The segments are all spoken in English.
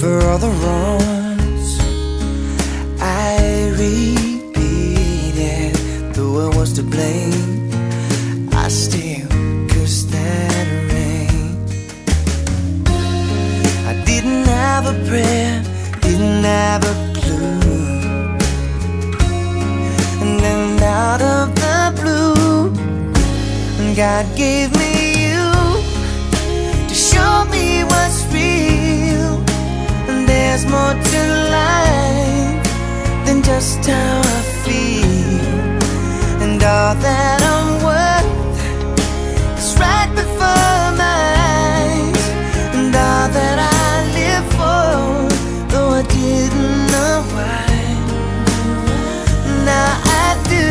For all the wrongs I repeated, though I was to blame, I still cursed that rain. I didn't have a prayer, didn't have a clue, and then out of the blue, God gave me you to show me what's real. And there's more to life than just how I feel. And all that I'm worth is right before my eyes. And all that I live for, though I didn't know why, now I do.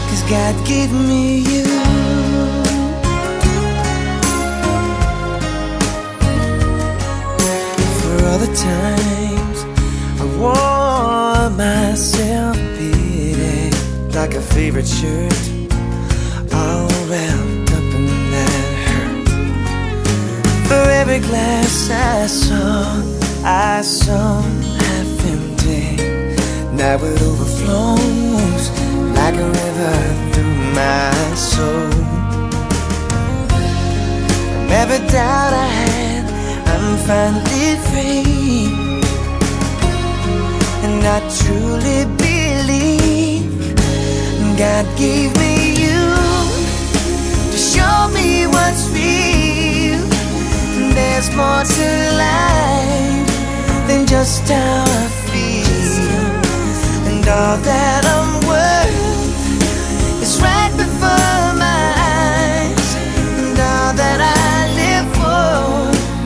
'Cause God gave me you. For all the times I wore myself beating like a favorite shirt, all wrapped up in that hurt. For every glass I saw half empty, now it overflows like a river through my soul. From every doubt I had, I'm finally free. And I truly believe God gave me you to show me what's real. And there's more to life than just how I feel. And all that I'm worth is right before my eyes. And all that I live for,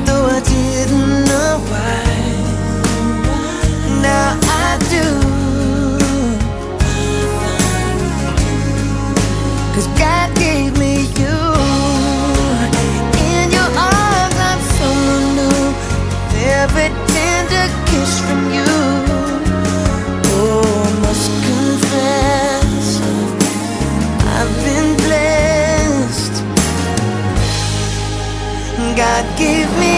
though I didn't know why, now I do. 'Cause God gave me you. In your arms I'm so new, with every tender kiss from you. Oh, I must confess, I've been blessed. God gave me